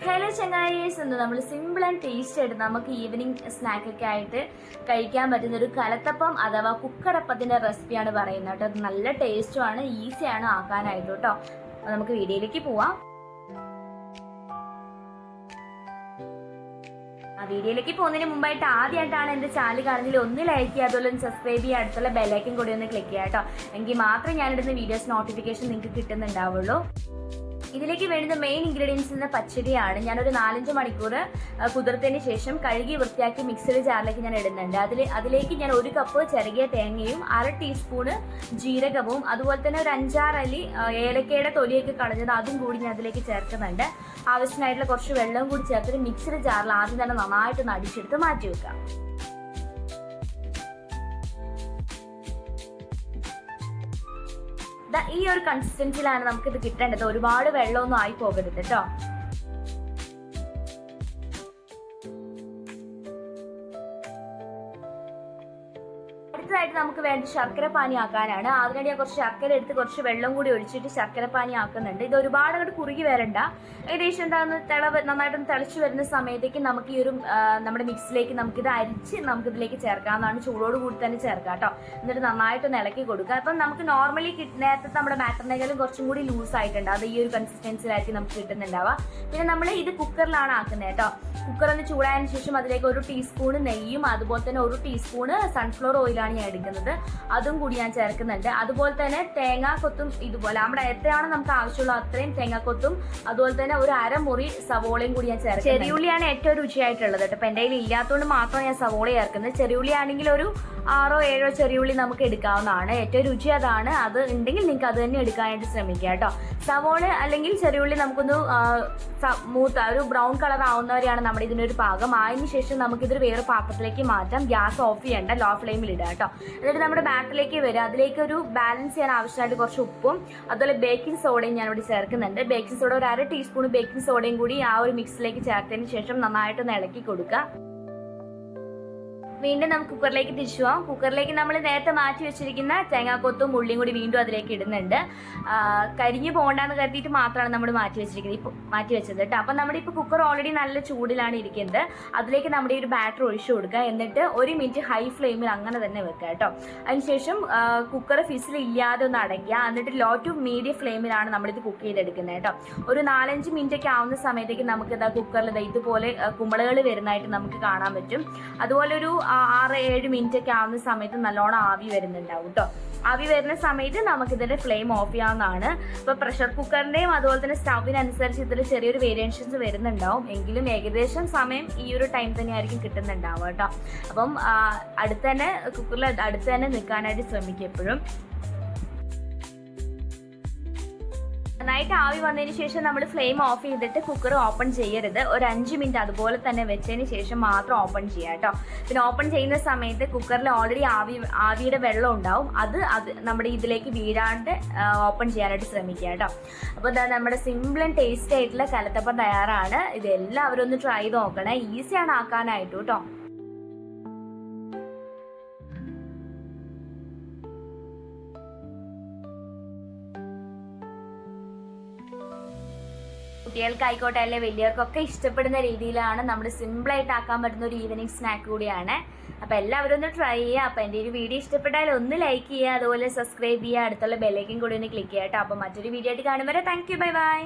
Hello ചങ്ങായീസ്, എന്ന് നമ്മൾ simple and taste ആയിട്ട് നമുക്ക് ഈവനിങ് സ്നാക്കൊക്കെ ആയിട്ട് കഴിക്കാൻ പറ്റുന്ന ഒരു കലത്തപ്പം അഥവാ കുക്കറപ്പത്തിന്റെ റെസിപ്പിയാണ് പറയുന്നത് കേട്ടോ. അത് നല്ല ടേസ്റ്റുമാണ്, ഈസിയാണ് ആക്കാനായിട്ട് കേട്ടോ. നമുക്ക് വീഡിയോയിലേക്ക് പോവാം. വീഡിയോയിലേക്ക് പോകുന്നതിന് മുമ്പായിട്ട് ആദ്യമായിട്ടാണ് എന്റെ ചാനൽ കാണുന്നതിൽ ഒന്ന് ലൈക്ക് ചെയ്യുക, അതുപോലെ ഒന്ന് സബ്സ്ക്രൈബ് ചെയ്യുക, അടുത്തുള്ള ബെല്ലൈക്കൻ കൂടി ഒന്ന് ക്ലിക്ക് ചെയ്യുക കേട്ടോ. എങ്കിൽ മാത്രമേ ഞാനിടുന്ന വീഡിയോസ് നോട്ടിഫിക്കേഷൻ നിങ്ങൾക്ക് കിട്ടുന്നുണ്ടാവുള്ളൂ. ഇതിലേക്ക് വേണ്ടുന്ന മെയിൻ ഇൻഗ്രീഡിയൻസ് പച്ചരിയാണ്. ഞാനൊരു 4-5 മണിക്കൂർ കുതിർത്തതിന് ശേഷം കഴുകി വൃത്തിയാക്കി മിക്സിയുടെ ജാറിലേക്ക് ഞാൻ ഇടുന്നുണ്ട്. അതിലേക്ക് ഞാൻ 1 കപ്പ് ചെറിയ തേങ്ങയും 1/2 ടീസ്പൂണ് ജീരകവും അതുപോലെ തന്നെ ഒരു 5-6 അല്ലി ഏലക്കയുടെ തൊലിയൊക്കെ കളഞ്ഞത് അതും കൂടി ഞാൻ അതിലേക്ക് ചേർക്കുന്നുണ്ട്. ആവശ്യമായിട്ടുള്ള കുറച്ച് വെള്ളവും കൂടി ചേർത്തിട്ട് മിക്സിയുടെ ജാറിൽ ആദ്യം തന്നെ നന്നായിട്ട് അടിച്ചെടുത്ത് മാറ്റി വെക്കാം. ഈ ഒരു കൺസിസ്റ്റൻസിയിലാണ് നമുക്കിത് കിട്ടേണ്ടത്. ഒരുപാട് വെള്ളമൊന്നും ആയി പോകരുത് കേട്ടോ. അടുത്തതായിട്ട് നമുക്ക് വേണ്ട ശർക്കര പാനി ആക്കാനാണ്. അതിനായിട്ട് ഞാൻ കുറച്ച് ശർക്കര എടുത്ത് കുറച്ച് വെള്ളം കൂടി ഒഴിച്ചിട്ട് ശർക്കര പാനി ആക്കുന്നുണ്ട്. ഇത് ഒരുപാട് അങ്ങോട്ട് കുറുകി വരണ്ട. ഏകദേശം എന്താണെന്ന് നന്നായിട്ടൊന്ന് തിളച്ച് വരുന്ന സമയത്തേക്ക് നമുക്ക് ഈ ഒരു നമ്മുടെ മിക്സിലേക്ക് നമുക്കിത് അരിച്ച് നമുക്കിതിലേക്ക് ചേർക്കാവുന്നതാണ്. ചൂടോട് കൂടി തന്നെ ചേർക്കാം കേട്ടോ. എന്നിട്ട് നന്നായിട്ടൊന്ന് ഇളക്കി കൊടുക്കുക. അപ്പം നമുക്ക് നോർമലി നേരത്തെ നമ്മുടെ ബാറ്ററിനേക്കാളും കുറച്ചും കൂടി ലൂസ് ആയിട്ടുണ്ട്. അത് ഈ ഒരു കൺസിസ്റ്റൻസിലായിരിക്കും നമുക്ക് കിട്ടുന്നുണ്ടാവുക. പിന്നെ നമ്മൾ ഇത് കുക്കറിലാണ് ആക്കുന്നത് കേട്ടോ. കുക്കർ ഒന്ന് ചൂടായതിനു ശേഷം അതിലേക്ക് 1 ടീസ്പൂൺ നെയ്യും അതുപോലെ തന്നെ 1 ടീസ്പൂൺ സൺഫ്ലവർ ഓയിലാണ് ഞാൻ എടുക്കുന്നത്. അതും കൂടി ഞാൻ ചേർക്കുന്നുണ്ട്. അതുപോലെ തന്നെ തേങ്ങാക്കൊത്തും ഇതുപോലെ നമ്മുടെ എത്രയാണ് നമുക്ക് ആവശ്യമുള്ള അത്രയും തേങ്ങാക്കൊത്തും അതുപോലെ തന്നെ ഒരു 1/2 മുറി സവോളയും കൂടി ഞാൻ ചേർക്കും. ചെറിയുള്ളിയാണ് ഏറ്റവും രുചിയായിട്ടുള്ളത് കേട്ടോ. ഇപ്പം എൻ്റെ കയ്യിൽ ഇല്ലാത്തതുകൊണ്ട് മാത്രം ഞാൻ സവോള ചേർക്കുന്നത്. ചെറിയുള്ളി ആണെങ്കിൽ ഒരു 6-7 ചെറിയുള്ളി നമുക്ക് എടുക്കാവുന്നതാണ്. ഏറ്റവും രുചി അതാണ്. അത് ഉണ്ടെങ്കിൽ നിങ്ങൾക്ക് അത് തന്നെ എടുക്കാനായിട്ട് ശ്രമിക്കുക കേട്ടോ. സവോള അല്ലെങ്കിൽ ചെറിയുള്ളി നമുക്കൊന്ന് മൂത്ത ഒരു ബ്രൗൺ കളർ ആവുന്നവരെയാണ് നമ്മുടെ ഇതിനൊരു പാകം. അതിന് ശേഷം നമുക്കിതൊരു വേറെ പാത്രത്തിലേക്ക് മാറ്റാം. ഗ്യാസ് ഓഫ് ചെയ്യേണ്ട, ലോ ഫ്ലെയിമിൽ ഇടുക കേട്ടോ. എന്നിട്ട് നമ്മുടെ ബാറ്ററിലേക്ക് വരിക. അതിലേക്ക് ഒരു ബാലൻസ് ചെയ്യാൻ ആവശ്യമായിട്ട് കുറച്ച് ഉപ്പും അതുപോലെ ബേക്കിംഗ് സോഡയും ഞാൻ ഇവിടെ ചേർക്കുന്നുണ്ട്. ബേക്കിംഗ് സോഡ ഒരു 1/2 ടീസ്പൂൺ ബേക്കിംഗ് സോഡയും കൂടി ആ ഒരു മിക്സിലേക്ക് ചേർത്തതിന് ശേഷം നന്നായിട്ടൊന്ന് ഇളക്കി കൊടുക്കുക. വീണ്ടും നമുക്ക് കുക്കറിലേക്ക് തിരിച്ചു പോവാം. കുക്കറിലേക്ക് നമ്മൾ നേരത്തെ മാറ്റി വെച്ചിരിക്കുന്ന തേങ്ങാക്കൊത്തും ഉള്ളിയും കൂടി വീണ്ടും അതിലേക്ക് ഇടുന്നുണ്ട്. കരിഞ്ഞു പോകണ്ടെന്ന് കരുതിയിട്ട് മാത്രമാണ് നമ്മൾ മാറ്റി വെച്ചത് കേട്ടോ. അപ്പം നമ്മുടെ ഇപ്പോൾ കുക്കർ ഓൾറെഡി നല്ല ചൂടിലാണ് ഇരിക്കുന്നത്. അതിലേക്ക് നമ്മുടെ ഈ ഒരു ബാറ്റർ ഒഴിച്ചു കൊടുക്കുക. എന്നിട്ട് 1 മിനിറ്റ് ഹൈ ഫ്ലെയിമിൽ അങ്ങനെ തന്നെ വെക്കുക കേട്ടോ. അതിനുശേഷം കുക്കർ ഫിസിൽ ഇല്ലാതെ ഒന്ന് അടയ്ക്കുക. എന്നിട്ട് ലോ ടു മീഡിയം ഫ്ലെയിമിലാണ് നമ്മളിത് കുക്ക് ചെയ്തെടുക്കുന്നത് കേട്ടോ. ഒരു 4-5 മിനിറ്റ് ഒക്കെ ആവുന്ന സമയത്തേക്ക് നമുക്ക് കുക്കറിൽ ഇതുപോലെ കുമ്പളകൾ വരുന്നതായിട്ട് നമുക്ക് കാണാൻ പറ്റും. അതുപോലെ ഒരു 6-7 മിനിറ്റ് ഒക്കെ ആവുന്ന സമയത്ത് നല്ലോണം ആവി വരുന്നുണ്ടാവും കേട്ടോ. ആവി വരുന്ന സമയത്ത് നമുക്കിതിന്റെ ഫ്ലെയിം ഓഫ് ചെയ്യാവുന്നതാണ്. ഇപ്പൊ പ്രഷർ കുക്കറിന്റെയും അതുപോലെ തന്നെ സ്റ്റൗവിനനുസരിച്ച് ഇതിൽ ചെറിയൊരു വേരിയേഷൻസ് വരുന്നുണ്ടാവും. എങ്കിലും ഏകദേശം സമയം ഈ ഒരു ടൈം തന്നെയായിരിക്കും കിട്ടുന്നുണ്ടാവുക കേട്ടോ. അപ്പം കുക്കറിൽ അടുത്ത് തന്നെ നിൽക്കാനായിട്ട് ശ്രമിക്കും എപ്പോഴും. നന്നായിട്ട് ആവി വന്നതിന് ശേഷം നമ്മൾ ഫ്ലെയിം ഓഫ് ചെയ്തിട്ട് കുക്കർ ഓപ്പൺ ചെയ്യരുത്. ഒരു 5 മിനിറ്റ് അതുപോലെ തന്നെ വെച്ചതിന് ശേഷം മാത്രം ഓപ്പൺ ചെയ്യുക കേട്ടോ. പിന്നെ ഓപ്പൺ ചെയ്യുന്ന സമയത്ത് കുക്കറിൽ ഓൾറെഡി ആവിയുടെ വെള്ളം ഉണ്ടാവും. അത് നമ്മുടെ ഇതിലേക്ക് വീഴാണ്ട് ഓപ്പൺ ചെയ്യാനായിട്ട് ശ്രമിക്കുക കേട്ടോ. അപ്പോൾ നമ്മുടെ സിമ്പിൾ ആൻഡ് ടേസ്റ്റ് ആയിട്ടുള്ള കലത്തപ്പം തയ്യാറാണ്. ഇത് എല്ലാവരും ഒന്ന് ട്രൈ ചെയ്ത് നോക്കണേ. ഈസിയാണ് ആക്കാനായിട്ട് കേട്ടോ. കുട്ടികൾക്കായിക്കോട്ടെ അല്ലെ വലിയവർക്കൊക്കെ ഇഷ്ടപ്പെടുന്ന രീതിയിലാണ് നമ്മൾ സിമ്പിളായിട്ട് ആക്കാൻ പറ്റുന്ന ഒരു ഈവനിങ് സ്നാക്ക് കൂടിയാണ്. അപ്പോൾ എല്ലാവരും ഒന്ന് ട്രൈ ചെയ്യുക. അപ്പോൾ എൻ്റെ ഒരു വീഡിയോ ഇഷ്ടപ്പെട്ടാൽ ഒന്ന് ലൈക്ക് ചെയ്യുക, അതുപോലെ സബ്സ്ക്രൈബ് ചെയ്യുക, അടുത്തുള്ള ബെല്ലൈക്കൻ കൂടി ഒന്ന് ക്ലിക്ക് ചെയ്യുക കേട്ടോ. അപ്പോൾ മറ്റൊരു വീഡിയോ ആയിട്ട് കാണും വരെ താങ്ക് യു, ബൈ ബൈ.